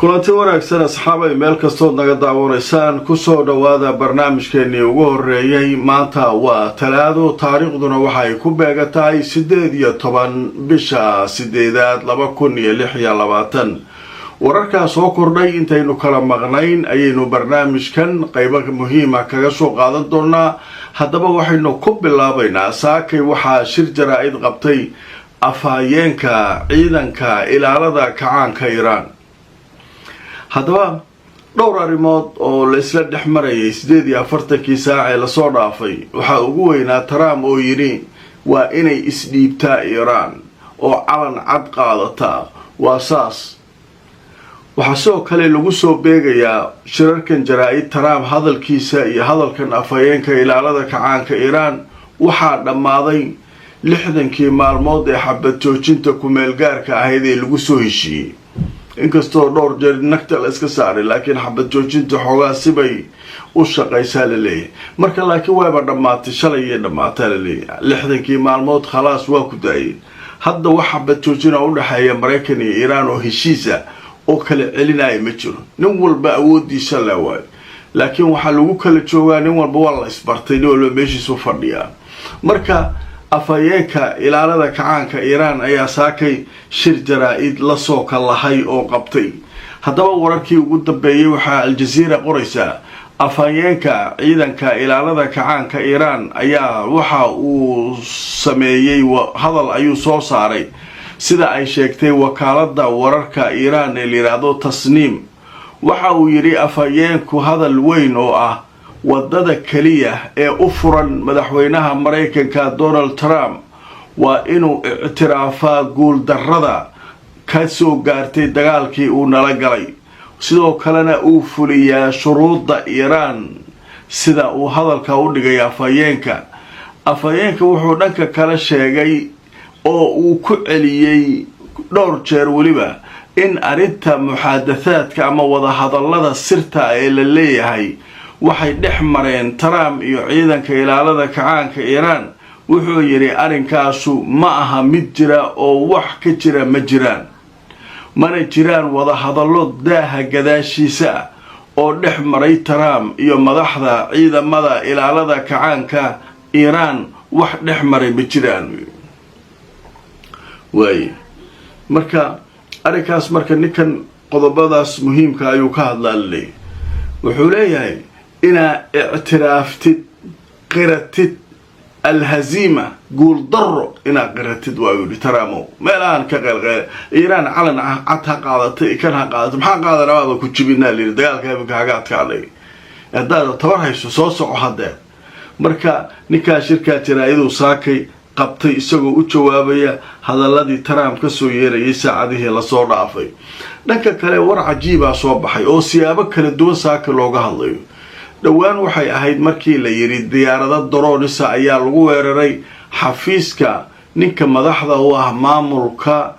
kulanti wanaagsan asxaabay meel kastood naga daawanaysaan kusoo dhawaada barnaamijkeennii ugu horeeyay maanta waa talaado taariikhduna waxay ku beegatahay 18 bisha 8 2026 wararkaa soo kordhay intaynu kala maqnayn ayaynu barnaamijkan qaybo muhiima kaga soo qaadan doonaa haddaba waxaynu ku bilaabaynaa saakay waxaa shir jaraa'id qabtay afhayeenka ciidanka ilaalada kacaanka Iiraan haddaba dhowr arrimood oo la isla dhex marayay 48 saac ee la soo dhaafay waxa ugu weynaa Trump oo yiri waa inay isdhiibtaa Iiraan oo calan cad qaadata waa saas waxa soo kale lagu soo beegayaa shirarkan jaraa'id Trump hadalkiisa iyo hadalkan afhayeenka ilaalada kacaanka Iiraan waxa dhamaaday 60 maalmood ee xabad joojinta ku meel gaarka ahayd ee lagu soo heshiiyay inkastoo dhowr jeer nagta la iska saaray laakiin xabad joojinta xoogaa sibay u shaqaysaa la leeyahay marka laakiin wayba dhamaatay shalay iyo dhamaatay la leeyahay 60 maalmood khalaas waa ku daayay hadda wax xabad joojin u dhaxeeya Mareykan iyo Iiraan oo heshiisa oo kala celinay ma jiro nin walba awoodiisa la waay laakiin waxa lagu kala joogaa nin walba waa la isbartay nin walba meeshiisu fadhiya marka afhayeenka ilaalada kacaanka Iiraan ayaa saakay shir jaraa'id la soo kalahay oo qabtay haddaba wararkii ugu dambeeyay waxa Al Jazeera qoraysaa afhayeenka ciidanka ilaalada kacaanka Iiraan ayaa waxa uu sameeyay hadal ayuu soo saaray sida ay sheegtay wakaaladda wararka Iiraan ee liiraado Tasniim waxa uu yiri afhayeenku hadal weyn oo ah wadada kaliya ee u furan madaxweynaha Mareykanka Donald Trump waa inuu ictiraafaa guul darrada ka soo gaartay dagaalkii uu nala galay sidoo kalena uu fuliyaa shuruudda Iiraan sida uu hadalka u dhigay afhayeenka wuxuu dhanka kala sheegay oo uu ku celiyay dhowr jeer waliba in arinta muxaadathadka ama wada hadallada sirta ee la leeyahay waxay dhex mareen Trump iyo ciidanka ilaalada kacaanka Iiraan wuxuu yiri arinkaasu ma aha mid jira oo wax ka jira ma jiraan mana jiraan wada hadallo daaha gadaashiisa oo dhex maray Trump iyo madaxda ciidamada ilaalada kacaanka Iiraan wax dhex maray ma jiraan way marka arinkaas marka ninkan qodobadaas muhiimka ayuu ka hadlaa wuxuu leeyahay إنا اعترافتد قرتد الهزيمة قول ضر إنا قرتد ويقول ترامو ما الآن كغير إيران علن عتها قاضتي كانها قاضت محا قاضي رواضة كتشبينا اللي دقال كيفك هاقاتك علي هذا تورها يسوسو هذا مركا نكا شركة رايدو ساكي قبطي إساقو وجوابيا هذا الذي ترام كسو يري يساعده لصور عافي نكا كالي ورع عجيبا صوبحي أو سيابك لدون ساكي لوغا هالليو dhawaan waxay ahayd markii la yiri diyaarada droonisa ayaa lagu weeraray xafiiska ninka madaxda u ah maamulka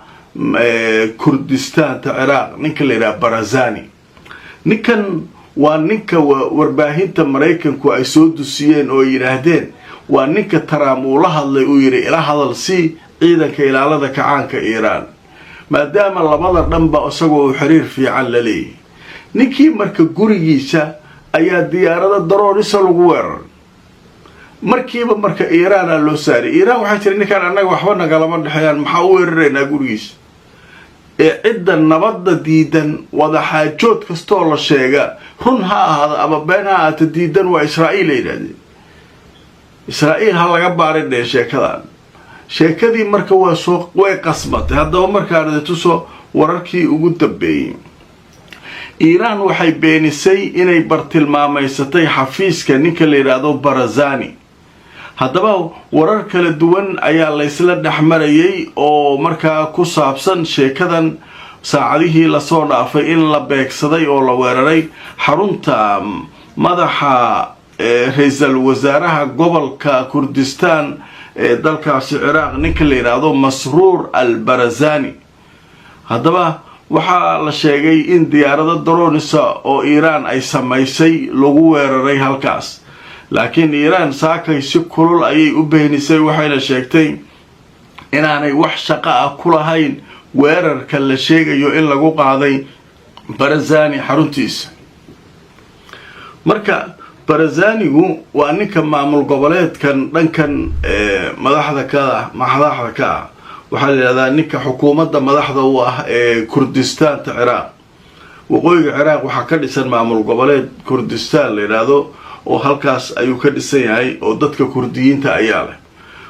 Kurdistan ta Iraq ninka la yiraahdo Barzani ninkan waa ninka warbaahinta Mareykanku ay soo dusiyeen oo yiraahdeen waa ninka Trump uu la hadlay uu yiri ila hadal si ciidanka ilaalada kacaanka Iiraan maadaama labada dhanba isagoo xiriir fiican la leeyahay ninkii marka gurigiisa ayaa diyaarada droonisa lagu weerar markiiba marka Iiraan loo saaray Iiraan waxa jiray ninkan anaga waxba nagalama dhaxayaan maxaa u weerarayna gurigiisa ee cidda nabadda diidan wada xaajood kasto la sheega run ha ahaada ama been ha ahaata diidan waa Israa'iil leeyahay Israa'iil ha laga baarin sheekadan marka waa soo way qasmatay haddaba marka aad tuso wararkii ugu dambeeyay Iiraan waxay beenisay inay bartilmaameysatay xafiiska ninka la yiraahdo Barzani haddaba warar kala duwan ayaa la isla dhaxmarayay oo markaa ku saabsan sheekadan saacadihii la soo dhaafay in la beegsaday oo la weeraray xarunta madaxa ra'iisul wasaaraha gobolka Kurdistan ee dalkaasi Iraq ninka la yiraahdo Masruur al-Barzani haddaba waxaa la sheegay in diyaarada droonisa oo Iiraan ay samaysay lagu weeraray halkaas laakiin Iiraan saakay si kulul ayay u beenisay waxayna sheegtay inaanay wax shaqo ah ku lahayn weerarka la sheegayo in lagu qaaday barazani xaruntiisa. marka barazanigu waa ninka maamul goboleedkan dhankan madaxda ka waxaa la yidhahdaa ninka xukuumadda madaxda u ah ee kurdistaanta ciraaq. waqooyiga ciraaq waxaa ka dhisan maamul goboleed kurdistaan la yidhaahdo oo halkaas ayuu ka dhisan yahay oo dadka kurdiyiinta ayaa leh.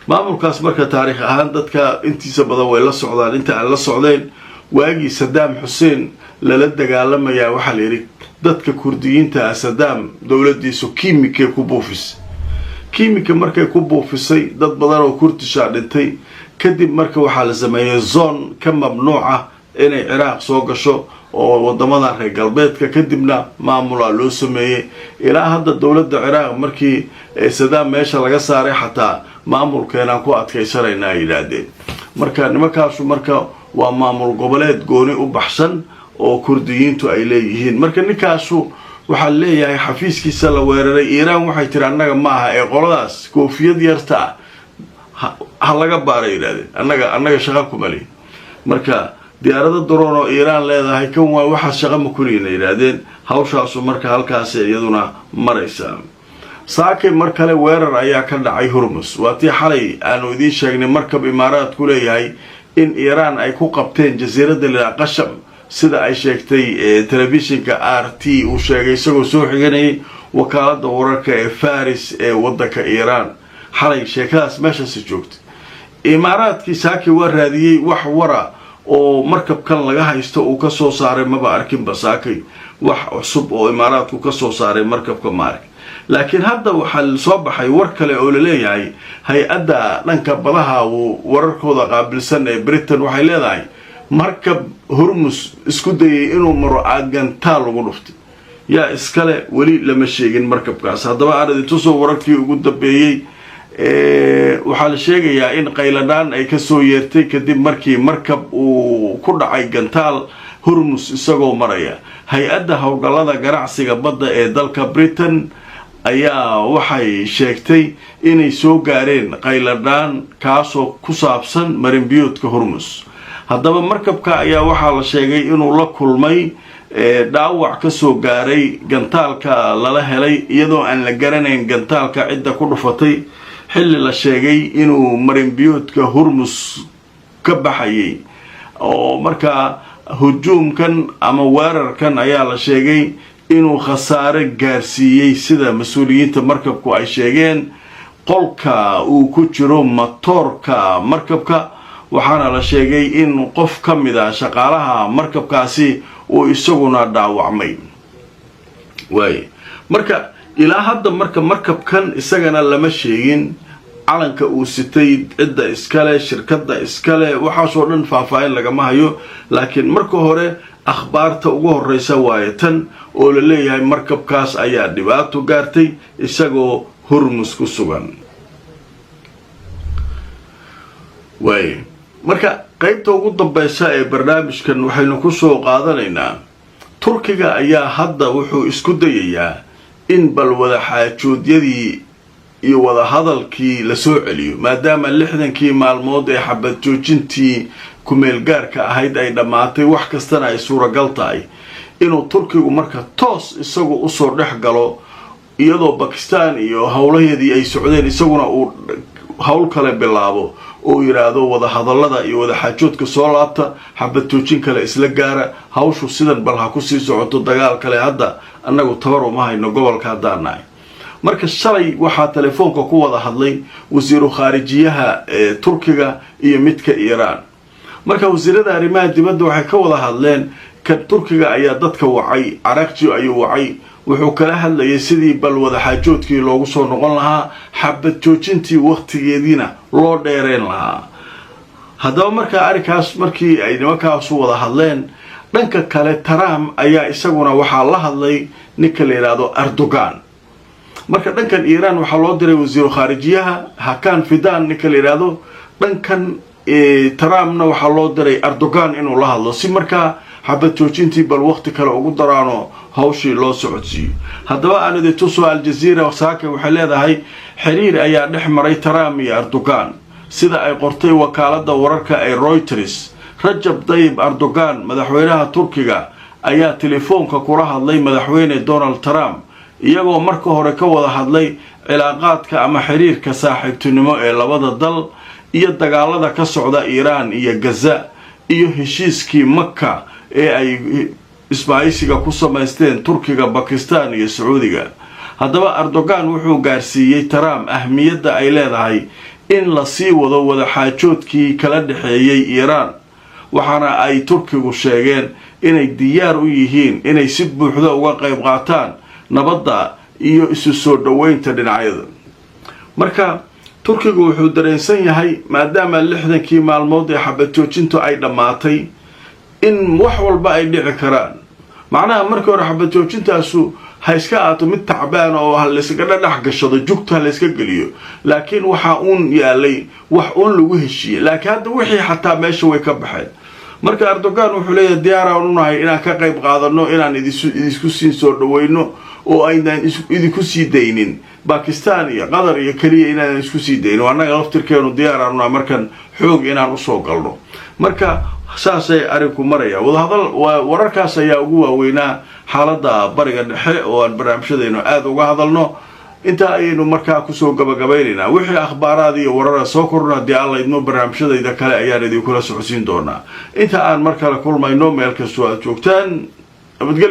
maamulkaas marka taariikh ahaan dadka intiisa badan way la socdaan. inta aan la socdeen waagii Saddam Hussein lala dagaalamayaa waxaa la yidhi dadka kurdiyiinta ah Saddam dowladiisu kiimika ku buufisay. kiimika markay ku buufisay dad badan oo kurtisha dhintay. kadib marka waxaa la sameeyay zone ka mamnuuca inay ciraaq soo gasho oo wadamada reer galbeedka. kadibna maamula loo sameeyay ilaa hadda dowladda ciraaq markii Saddam meesha laga saaray xataa maamulkeena ku adkaysanayna yiraahdeen. marka nimankaasu marka waa maamul goboleed gooni u baxsan oo kurdiyiintu ay leeyihiin. marka ninkaasu waxaa leeyahay xafiiskiisa la weeraray. Iiraan waxay tiri annaga ma aha ee qoladaas koofiyad yarta ha laga baaray yiraahdeen. annaga shaqo kuma leh. marka diyaarada drone oo Iiraan leedahay kan waa waxa shaqo ma kulina yiraahdeen. hawshaas marka halkaas iyaduna maraysa. saakay mar kale weerar ayaa ka dhacay Hormuz. waatii xalay aanu idin sheegnay markab imaaraad ku leeyahay in Iiraan ay ku qabteen jasiiradda la Qasham sida ay sheegtay telefishinka RT uu sheegay isagoo soo xiganayay wakaaladda wararka ee Faris ee wadanka Iiraan. xalay sheekadaas meeshaas joogtay. imaaraadkii saakay waa raadiyay wax wara oo markabkan laga haysto uu ka soo saaray maba arkin basaakay wax cusub oo imaaraadku ka soo saaray markabka maark. laakiin hadda waxaa soo baxay war kale oo la leeyahay hay-adda dhanka badaha wararkooda qaabilsan ee Britain waxay leedahay markab Hormuz isku dayay inuu maro gantaal lagu dhuftay. yaa iskale weli lama sheegin markabkaas. haddaba aan tusoo wararkii ugu dambeeyay waxaa la sheegayaa in qayladaan ay ka soo yeertay kadib markii markab uu ku dhacay gantaal Hormuz isagoo maraya. hay-adda howlgallada ganacsiga badda ee dalka Britain ayaa waxay sheegtay inay soo gaareen qayladaan kaasoo ku saabsan marinbiyoodka Hormuz. haddaba markabka ayaa waxaa la sheegay inuu la kulmay dhaawac ka soo gaaray gantaalka lala helay iyadoo aan la garanayn gantaalka cidda ku dhufatay xilli la sheegay inuu marinbiyoodka Hormuz ka baxayay. oo markaa hujuumkan ama weerarkan ayaa la sheegay inuu khasaare gaarsiiyey sida mas-uuliyiinta markabku ay sheegeen qolka uu ku jiro matoorka markabka. waxaana la sheegay in qof ka mid ah shaqaalaha markabkaasi uu isaguna dhaawacmay. marka ilaa hadda markabkan isagana lama sheegin calanka uu sitay cidda iskale shirkadda iskale waxaasoo dhan faahfaahin lagama hayo. laakiin marka hore akhbaarta ugu horeysa waaye tan oo la leeyahay markabkaas ayaa dhibaato gaartay isagoo Hormuz ku sugan. marka qaybta ugu dambaysa ee barnaamijkan waxaynu ku soo qaadanaynaa Turkiga ayaa hadda wuxuu isku dayayaa in bal wada xaajoodyadii iyo wada hadalkii la soo celiyo maadaama 60kii maalmood ee xabad joojintii ku meel gaarka ahayd ay dhamaatay. wax kastana ay suuragal tahay inuu Turkigu marka toos isagu u soo dhex galo iyadoo Pakistan iyo howlaheedii ay socdeen isaguna uu hawl kale bilaabo oo yiraahdo wada hadallada iyo wada xaajoodka soo laabta xabad joojin kale isla gaara hawshu sidan bal ha ku sii socoto dagaal kale hadda annagu tabar uma hayno gobolka haddaanahay. marka shalay waxaa telefoonka ku wada hadlay wasiiru khaarijiyaha Turkiga iyo midka Iiraan. marka wasiirada arrimaha dibadda waxay ka wada hadleen ka Turkiga ayaa dadka wacay Araqji ayuu wacay wuxuu kala hadlayay sidii bal wada xaajoodkii loogu soo noqon lahaa xabad joojintii waqtigeediina loo dheereen lahaa. haddaba marka arrinkaas markii ay nimankaas wada hadleen dhanka kale Trump ayaa isaguna waxaa la hadlay ninka la yiraahdo Erdogan. marka dhankan Iiraan waxaa loo diray wasiiru khaarijiyaha Hakan Fidan ninka la yiraahdo. dhankan Trumpna waxaa loo diray Erdogan inuu la hadlo si markaa xabad joojintii bal waqti kale ugu daraano hawshii loo socodsiiyo. haddaba aan tuso Al Jazeera saaka waxay leedahay xiriir ayaa dhex maray Trump iyo Erdogan sida ay qortay wakaaladda wararka ee Reuters. Rajab Tayyip Erdogan madaxweynaha Turkiga ayaa telefoonka kula hadlay madaxweyne Donald Trump iyagoo marka hore ka wada hadlay cilaaqaadka ama xiriirka saaxiibtinimo ee labada dal iyo dagaalada ka socda Iran iyo Gaza iyo heshiiskii Makka ee ay isbaaysiga ku samaysteen Turkiga, Pakistan iyo Sacuudiga. haddaba Erdogan wuxuu gaarsiiyay Trump ahmiyadda ay leedahay in la sii wado wada xaajoodkii kala dhaxeeyay Iran, waxaana ay Turkigu sheegeen inay diyaar u yihiin inay si buuxda uga qayb qaataan nabadda iyo isu soo dhaweynta dhinacyada. marka Turkigu wuxuu dareensan yahay maadaama 60kii maalmood ee xabad joojintu ay dhamaatay in wax walba ay dhici karaan. macnaha markii hore xabad joojintaasu ha iska aato mid tacbaan oo hal iska dhadhax gashado jugta la iska galiyo, laakiin waxa uun yaalay wax uun lagu heshiiyay, laakiin hadda wixii xataa meesha way ka baxeen. marka Erdogan wuxuu leeyahay diyaar aan u nahay inaan ka qayb qaadano, inaan idinku sii soo dhaweyno oo aynaan idinku sii daynin Pakistan iyo Qatar iyo kaliya inaan isku sii dayno, annaga laftirkeenu diyaar aan u nahay markan xoog inaan u soo galno. marka saasay arinku maraya wadahadal wararkaas ayaa ugu waaweynaa xaaladda bariga dhexe oo aan barnaamijyadeenu aad uga hadalno. inta ayaynu markaa kusoo gabagabaynaynaa wixii akhbaaraad iyo warar soo kordhana haddii alla idmo barnaamijyadayda kale ayaan idinkula socodsiin doonaa. inta aan mar kale kulmayno meel kastoo aad joogtaan nabadgelyo.